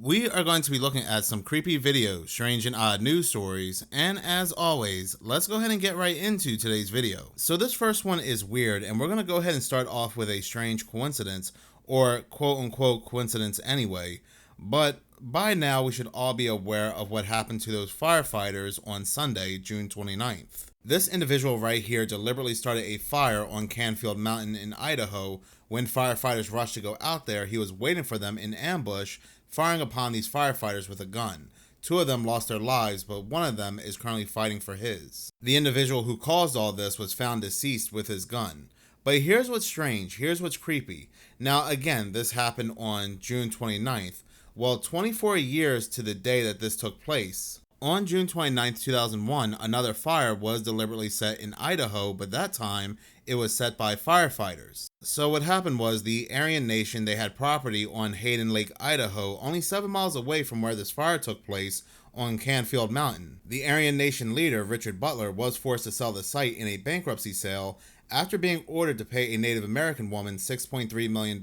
We are going to be looking at some creepy videos, strange and odd news stories, and as always, let's go ahead and get right into today's video. So this first one is weird, and we're going to go ahead and start off with a strange coincidence, or quote-unquote coincidence anyway, but by now we should all be aware of what happened to those firefighters on Sunday, June 29th. This individual right here deliberately started a fire on Canfield Mountain in Idaho. When firefighters rushed to go out there, he was waiting for them in ambush, firing upon these firefighters with a gun. Two of them lost their lives, but one of them is currently fighting for his. The individual who caused all this was found deceased with his gun. But here's what's strange, here's what's creepy. Now again, this happened on June 29th. Well, 24 years to the day that this took place. On June 29th, 2001, another fire was deliberately set in Idaho, but that time it was set by firefighters. So what happened was the Aryan Nation, they had property on Hayden Lake, Idaho, only 7 miles away from where this fire took place on Canfield Mountain. The Aryan Nation leader, Richard Butler, was forced to sell the site in a bankruptcy sale after being ordered to pay a Native American woman $6.3 million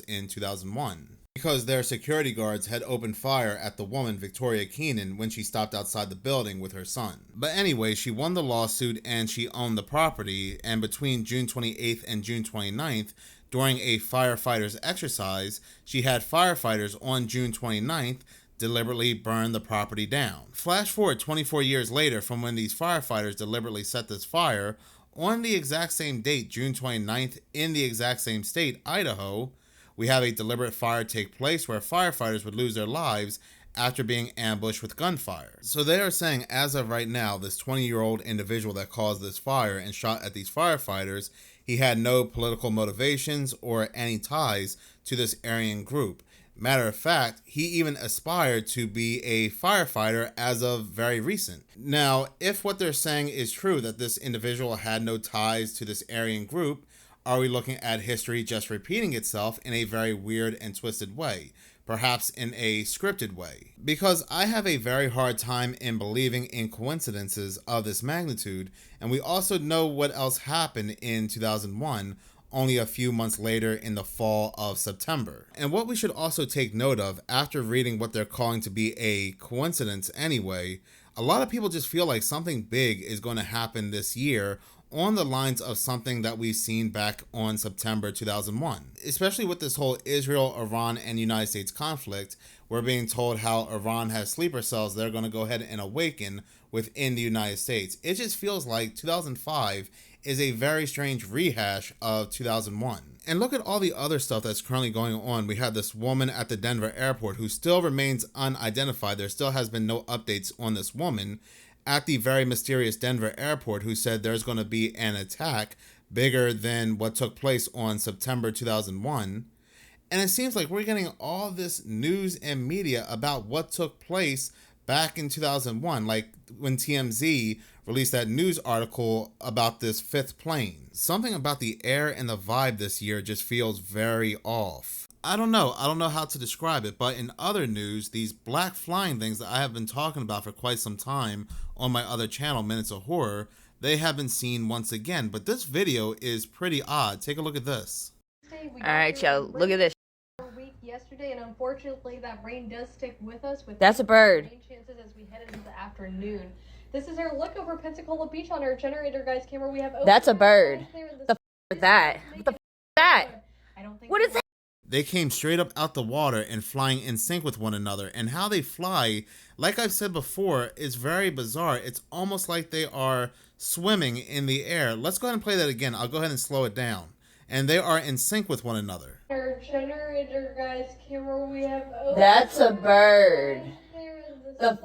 in 2001. Because their security guards had opened fire at the woman Victoria Keenan when she stopped outside the building with her son. But anyway, she won the lawsuit and she owned the property, and between June 28th and June 29th, during a firefighters exercise, she had firefighters on June 29th deliberately burn the property down. Flash forward 24 years later from when these firefighters deliberately set this fire, on the exact same date, June 29th, in the exact same state, Idaho, we have a deliberate fire take place where firefighters would lose their lives after being ambushed with gunfire. So they are saying, as of right now, this 20-year-old individual that caused this fire and shot at these firefighters, he had no political motivations or any ties to this Aryan group. Matter of fact, he even aspired to be a firefighter as of very recent. Now, if what they're saying is true, that this individual had no ties to this Aryan group, are we looking at history just repeating itself in a very weird and twisted way? Perhaps in a scripted way? Because I have a very hard time in believing in coincidences of this magnitude, and we also know what else happened in 2001, only a few months later in the fall of September. And what we should also take note of, after reading what they're calling to be a coincidence anyway, a lot of people just feel like something big is going to happen this year, on the lines of something that we've seen back on September 2001. Especially with this whole Israel, Iran, and United States conflict, we're being told how Iran has sleeper cells they're going to go ahead and awaken within the United States. It just feels like 2005 is a very strange rehash of 2001. And look at all the other stuff that's currently going on. We have this woman at the Denver airport who still remains unidentified. There still has been no updates on this woman at the very mysterious Denver airport, who said there's going to be an attack bigger than what took place on September 2001. And it seems like we're getting all this news and media about what took place back in 2001, like when TMZ released that news article about this fifth plane. Something about the air and the vibe this year just feels very off. I don't know how to describe it, but in other news, these black flying things that I have been talking about for quite some time on my other channel, Minutes of Horror, they have been seen once again, but this video is pretty odd. Take a look at this. Alright, yo, look at this. Week yesterday, and unfortunately that rain does stick with us. That's a bird. Rain chances as we head into the afternoon. This is our look over Pensacola Beach on our generator guys camera. We have that's a bird. The f is that? What the f is that? I don't think what is that? They came straight up out the water and flying in sync with one another. And how they fly, like I've said before, is very bizarre. It's almost like they are swimming in the air. Let's go ahead and play that again. I'll go ahead and slow it down. And they are in sync with one another. Our generator guys camera, we have that's a bird. The f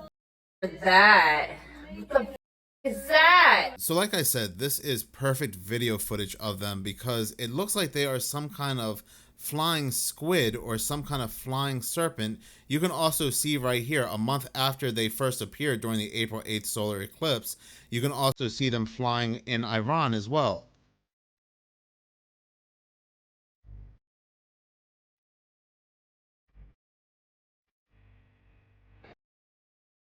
is that? What the f is that? So like I said, this is perfect video footage of them because it looks like they are some kind of flying squid or some kind of flying serpent. You can also see right here, a month after they first appeared during the April 8th solar eclipse, you can also see them flying in Iran as well.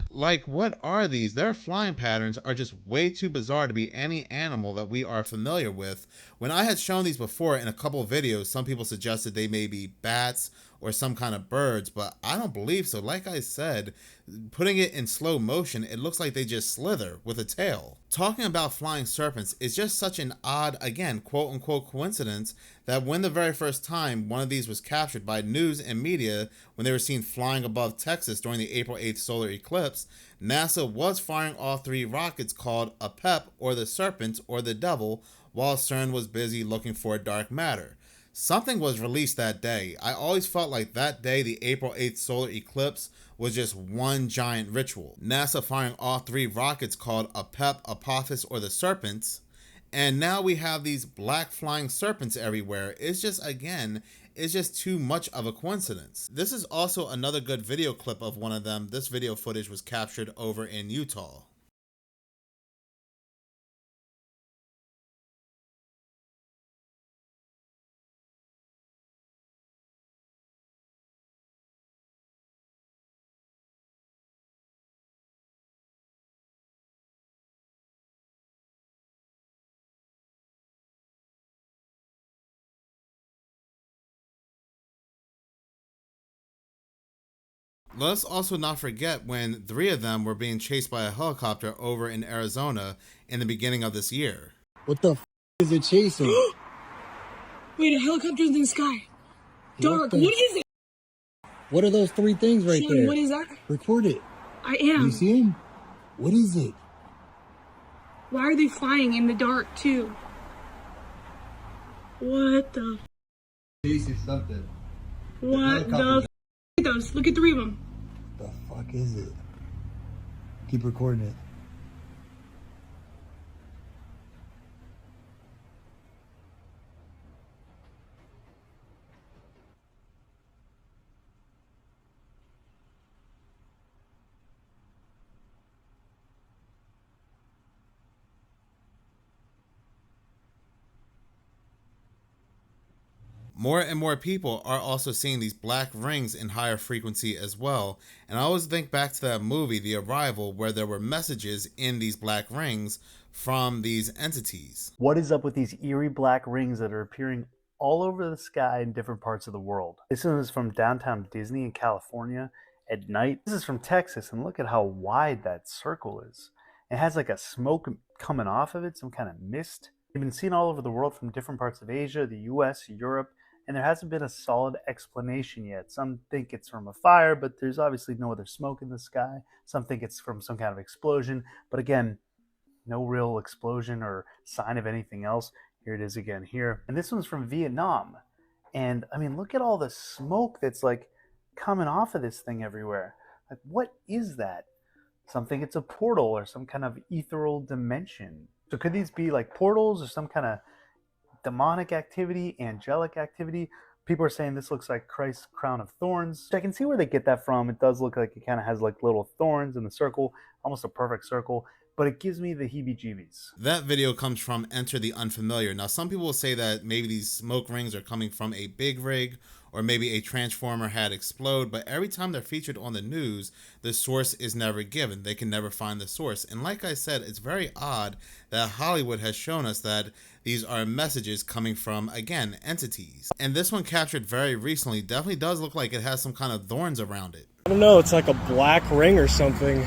Like, what are these? Their flying patterns are just way too bizarre to be any animal that we are familiar with. When I had shown these before in a couple of videos, some people suggested they may be bats or some kind of birds, but I don't believe so. Like I said, putting it in slow motion, it looks like they just slither with a tail. Talking about flying serpents is just such an odd, again, quote unquote coincidence that when the very first time one of these was captured by news and media, when they were seen flying above Texas during the April 8th solar eclipse, NASA was firing all 3 rockets called a PEP, or the Serpent, or the Devil, while CERN was busy looking for dark matter. Something was released that day. I always felt like that day, the April 8th solar eclipse, was just one giant ritual. NASA firing all 3 rockets called a PEP, Apophis, or the Serpents, and now we have these black flying serpents everywhere. It's just, again, it's just too much of a coincidence. This is also another good video clip of one of them. This video footage was captured over in Utah. Let's also not forget when 3 of them were being chased by a helicopter over in Arizona in the beginning of this year. What the is it chasing? Wait, a helicopter's in the sky. Dark. What is it? What are those 3 things right Sean, there? what is that? Record it. I am. You see them? What is it? Why are they flying in the dark too? What the? Chasing something. What the? Look at those. Look at 3 of them. The fuck is it? Keep recording it. More and more people are also seeing these black rings in higher frequency as well. And I always think back to that movie, The Arrival, where there were messages in these black rings from these entities. What is up with these eerie black rings that are appearing all over the sky in different parts of the world? This one is from downtown Disney in California at night. This is from Texas, and look at how wide that circle is. It has like a smoke coming off of it, some kind of mist. They've been seen all over the world from different parts of Asia, the US, Europe, and there hasn't been a solid explanation yet. Some think it's from a fire, but there's obviously no other smoke in the sky. Some think it's from some kind of explosion, but again, no real explosion or sign of anything else. Here it is again here. And this one's from Vietnam. And I mean, look at all the smoke that's like coming off of this thing everywhere. Like, what is that? Some think it's a portal or some kind of ethereal dimension. So could these be like portals or some kind of demonic activity, angelic activity? People are saying this looks like Christ's crown of thorns. I can see where they get that from. It does look like it kind of has like little thorns in the circle, almost a perfect circle, but it gives me the heebie-jeebies. That video comes from Enter the Unfamiliar. Now, some people will say that maybe these smoke rings are coming from a big rig, or maybe a transformer had exploded, but every time they're featured on the news, the source is never given. They can never find the source. And like I said, it's very odd that Hollywood has shown us that these are messages coming from, again, entities. And this one captured very recently definitely does look like it has some kind of thorns around it. I don't know, it's like a black ring or something.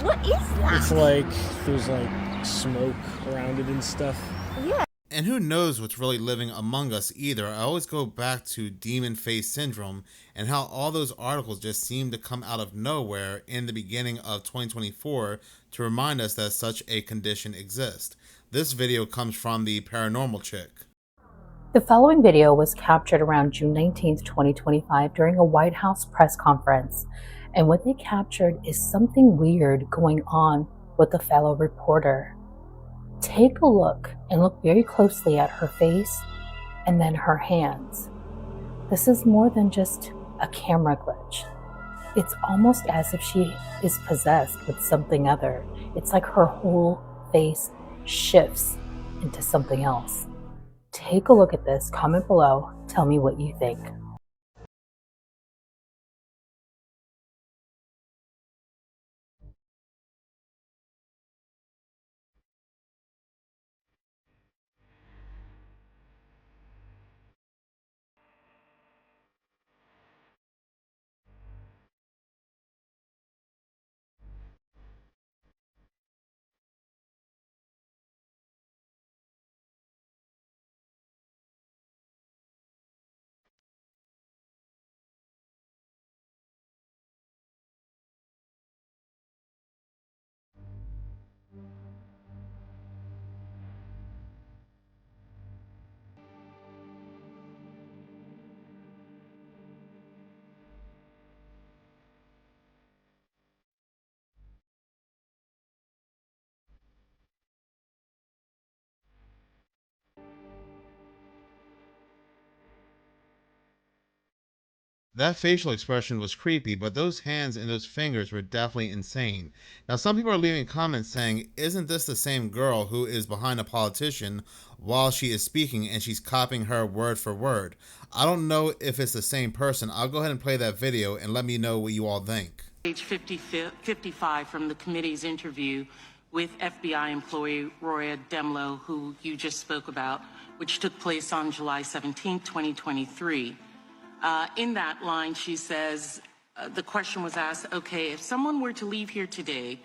What is that? It's like there's like smoke around it and stuff. Yeah. And who knows what's really living among us either. I always go back to demon face syndrome and how all those articles just seem to come out of nowhere in the beginning of 2024 to remind us that such a condition exists. This video comes from the Paranormal Chick. The following video was captured around June 19th, 2025 during a White House press conference. And what they captured is something weird going on with a fellow reporter. Take a look and look very closely at her face and then her hands. This is more than just a camera glitch. It's almost as if she is possessed with something other. It's like her whole face shifts into something else. Take a look at this, comment below, tell me what you think. That facial expression was creepy, but those hands and those fingers were definitely insane. Now, some people are leaving comments saying, isn't this the same girl who is behind a politician while she is speaking and she's copying her word for word? I don't know if it's the same person. I'll go ahead and play that video and let me know what you all think. Page 55 from the committee's interview with FBI employee Roya Demlow, who you just spoke about, which took place on July 17, 2023. In that line, she says, the question was asked, okay, if someone were to leave here today,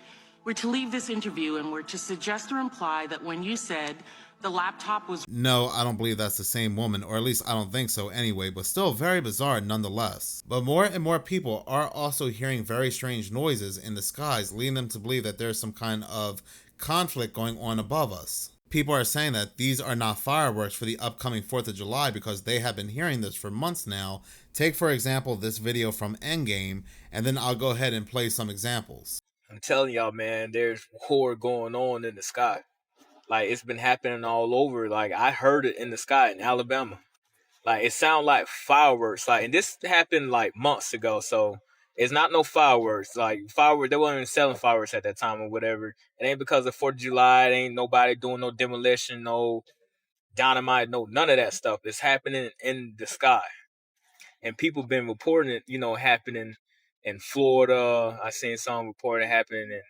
were to leave this interview and were to suggest or imply that when you said the laptop was... No, I don't believe that's the same woman, or at least I don't think so anyway, but still very bizarre nonetheless. But more and more people are also hearing very strange noises in the skies, leading them to believe that there's some kind of conflict going on above us. People are saying that these are not fireworks for the upcoming 4th of July because they have been hearing this for months now. Take, for example, this video from Endgame, and then I'll go ahead and play some examples. I'm telling y'all, man, there's war going on in the sky. Like, it's been happening all over. Like, I heard it in the sky in Alabama. Like, it sounded like fireworks. Like, and this happened, like, months ago, so it's not no fireworks. Like, fireworks, they weren't even selling fireworks at that time or whatever. It ain't because of 4th of July. It ain't nobody doing no demolition, no dynamite, no none of that stuff. It's happening in the sky. And people been reporting it, you know, happening in Florida. I seen some reporting happening in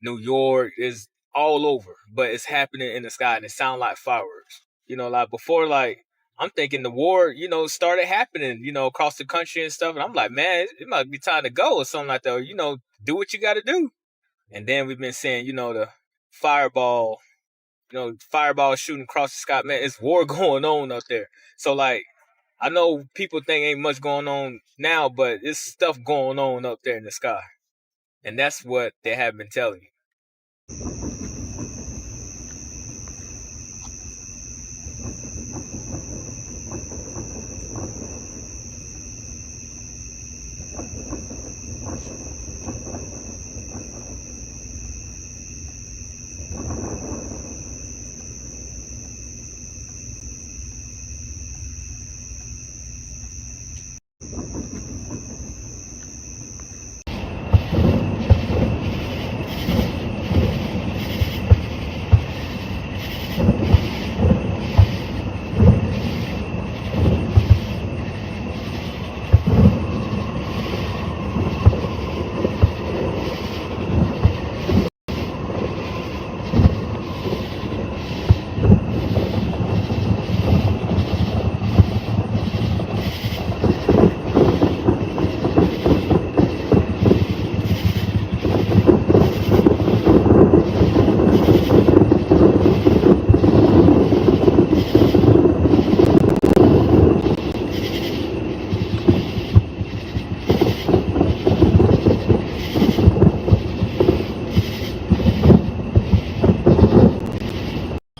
New York. Is all over, but it's happening in the sky and it sounds like fireworks. You know, like before, like I'm thinking the war, you know, started happening, you know, across the country and stuff. And I'm like, man, it might be time to go or something like that. Or, you know, do what you got to do. And then we've been saying, you know, the fireball, you know, fireball shooting across the sky. Man, it's war going on up there. So, like, I know people think ain't much going on now, but it's stuff going on up there in the sky. And that's what they have been telling you.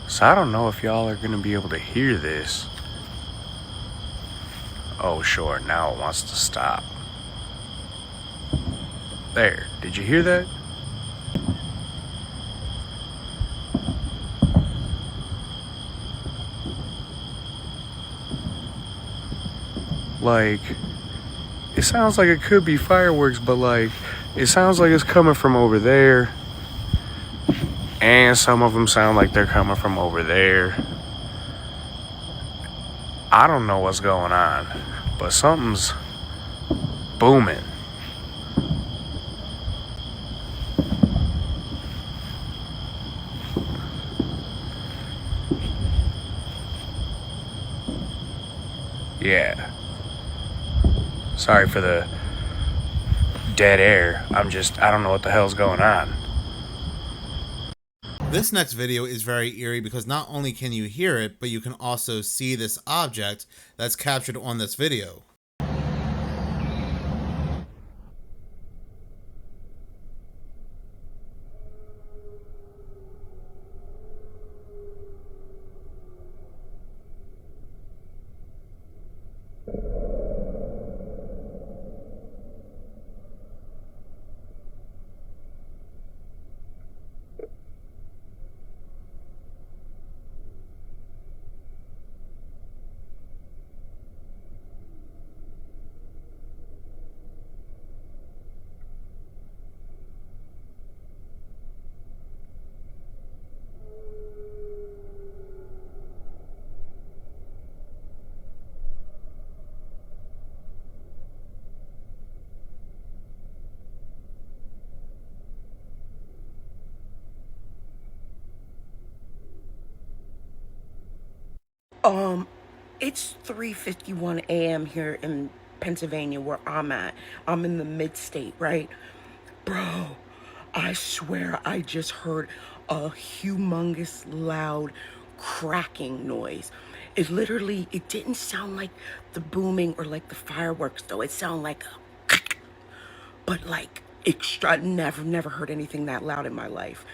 So I don't know if y'all are gonna be able to hear this. Oh, sure, now it wants to stop. There, did you hear that? Like, it sounds like it could be fireworks, but like, it sounds like it's coming from over there. And some of them sound like they're coming from over there. I don't know what's going on, but something's booming. Yeah. Sorry for the dead air. I don't know what the hell's going on. This next video is very eerie because not only can you hear it, but you can also see this object that's captured on this video. It's 3:51 a.m. here in Pennsylvania where I'm at. I'm in the mid-state, right? Bro, I swear I just heard a humongous loud cracking noise. It didn't sound like the booming or like the fireworks though. It sounded like a, but like extra. Never heard anything that loud in my life.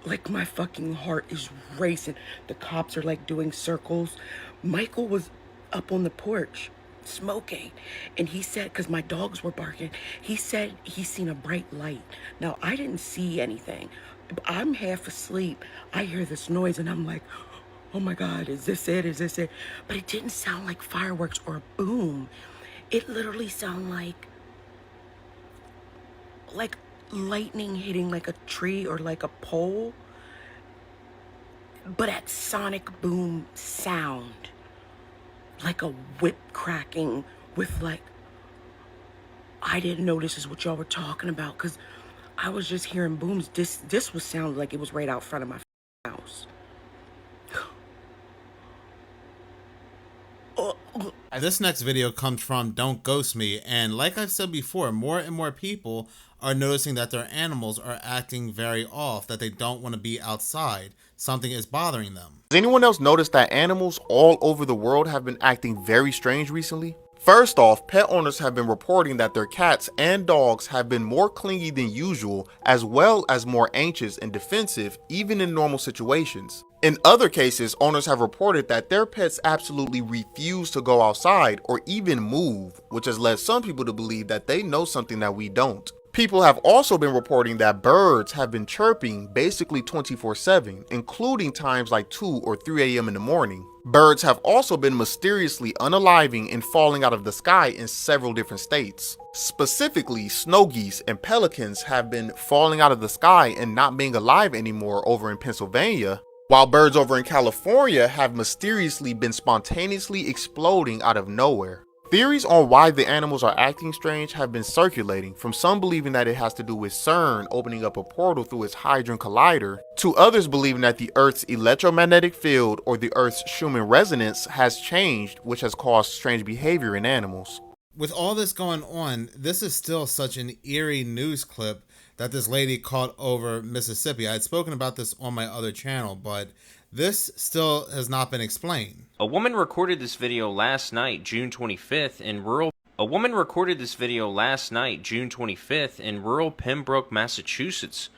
Like my fucking heart is racing. The cops are like doing circles. Michael was up on the porch smoking, and he said, because my dogs were barking, he said he seen a bright light. Now I didn't see anything. I'm half asleep. I hear this noise and I'm like, oh my God, is this it? Is this it? But it didn't sound like fireworks or a boom. It literally sounded like lightning hitting like a tree or like a pole, but at sonic boom sound, like a whip cracking with like, I didn't know this is what y'all were talking about because I was just hearing booms. This was sounding like it was right out front of my house. This next video comes from Don't Ghost Me, and like I've said before, more and more people are noticing that their animals are acting very off, that they don't want to be outside. Something is bothering them. Has anyone else noticed that animals all over the world have been acting very strange recently? First off, pet owners have been reporting that their cats and dogs have been more clingy than usual, as well as more anxious and defensive, even in normal situations. In other cases, owners have reported that their pets absolutely refuse to go outside or even move, which has led some people to believe that they know something that we don't. People have also been reporting that birds have been chirping basically 24/7, including times like 2 or 3 a.m. in the morning. Birds have also been mysteriously unaliving and falling out of the sky in several different states. Specifically, snow geese and pelicans have been falling out of the sky and not being alive anymore over in Pennsylvania, while birds over in California have mysteriously been spontaneously exploding out of nowhere. Theories on why the animals are acting strange have been circulating, from some believing that it has to do with CERN opening up a portal through its Hadron Collider, to others believing that the Earth's electromagnetic field or the Earth's Schumann resonance has changed, which has caused strange behavior in animals. With all this going on, this is still such an eerie news clip that this lady caught over Mississippi. I had spoken about this on my other channel, but this still has not been explained. A woman recorded this video last night, June 25th, in rural Pembroke, Massachusetts.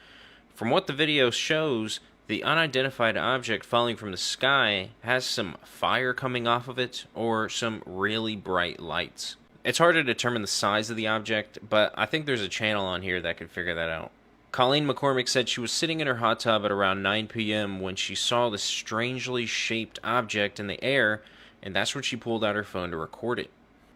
From what the video shows, the unidentified object falling from the sky has some fire coming off of it or some really bright lights. It's hard to determine the size of the object, but I think there's a channel on here that could figure that out. Colleen McCormick said she was sitting in her hot tub at around 9 p.m. when she saw this strangely shaped object in the air, and that's when she pulled out her phone to record it.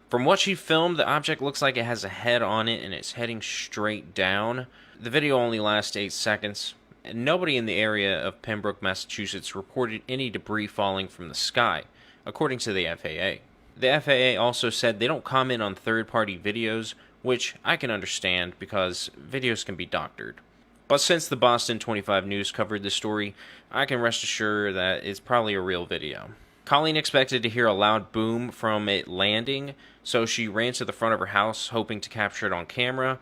From what she filmed, the object looks like it has a head on it and it's heading straight down. The video only lasts 8 seconds, and nobody in the area of Pembroke, Massachusetts reported any debris falling from the sky, according to the FAA. The FAA also said they don't comment on third-party videos, which I can understand because videos can be doctored. But since the Boston 25 News covered this story, I can rest assured that it's probably a real video. Colleen expected to hear a loud boom from it landing, so she ran to the front of her house hoping to capture it on camera,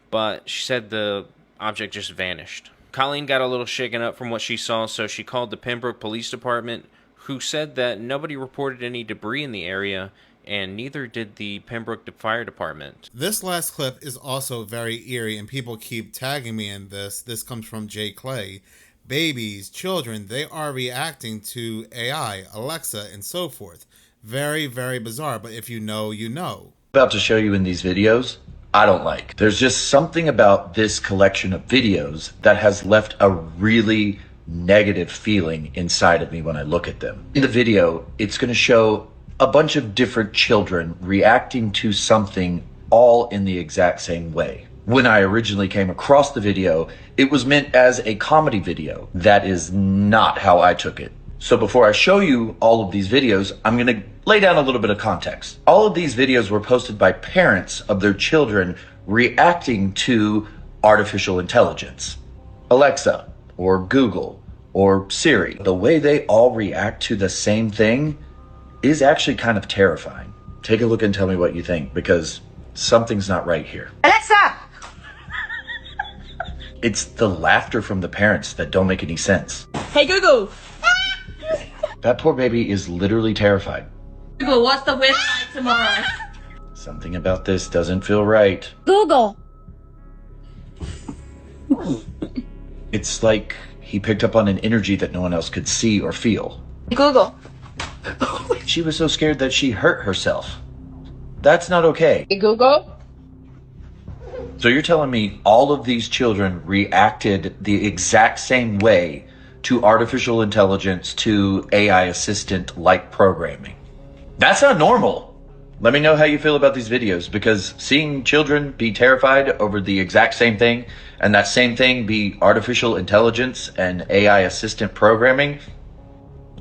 but she said the object just vanished. Colleen got a little shaken up from what she saw, so she called the Pembroke Police Department, who said that nobody reported any debris in the area, and neither did the Pembroke Fire Department. This last clip is also very eerie, and people keep tagging me in this. This comes from Jay Clay. Babies, children, they are reacting to AI, Alexa, and so forth. Very, very bizarre, but if you know, you know. About to show you in these videos, I don't like. There's just something about this collection of videos that has left a really negative feeling inside of me when I look at them. In the video, it's going to show a bunch of different children reacting to something all in the exact same way. When I originally came across the video, it was meant as a comedy video. That is not how I took it. So before I show you all of these videos, I'm going to lay down a little bit of context. All of these videos were posted by parents of their children reacting to artificial intelligence. Alexa, or Google, or Siri. The way they all react to the same thing is actually kind of terrifying. Take a look and tell me what you think, because something's not right here. Alexa! It's the laughter from the parents that don't make any sense. Hey Google! That poor baby is literally terrified. Google, what's the weather like tomorrow? Something about this doesn't feel right. Google! It's like he picked up on an energy that no one else could see or feel. Google. She was so scared that she hurt herself. That's not okay. Google? So you're telling me all of these children reacted the exact same way to artificial intelligence, to AI assistant-like programming? That's not normal. Let me know how you feel about these videos, because seeing children be terrified over the exact same thing, and that same thing be artificial intelligence and AI assistant programming,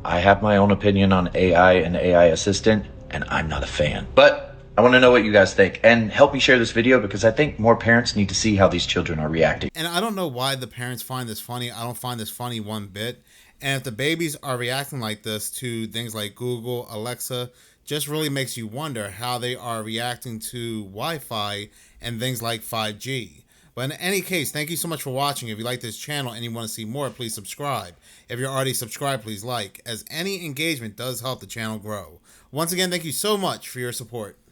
I have my own opinion on AI and AI assistant, and I'm not a fan. But I want to know what you guys think, and help me share this video, because I think more parents need to see how these children are reacting. And I don't know why the parents find this funny. I don't find this funny one bit. And if the babies are reacting like this to things like Google, Alexa, just really makes you wonder how they are reacting to Wi-Fi and things like 5G. But in any case, thank you so much for watching. If you like this channel and you want to see more, please subscribe. If you're already subscribed, please like, as any engagement does help the channel grow. Once again, thank you so much for your support.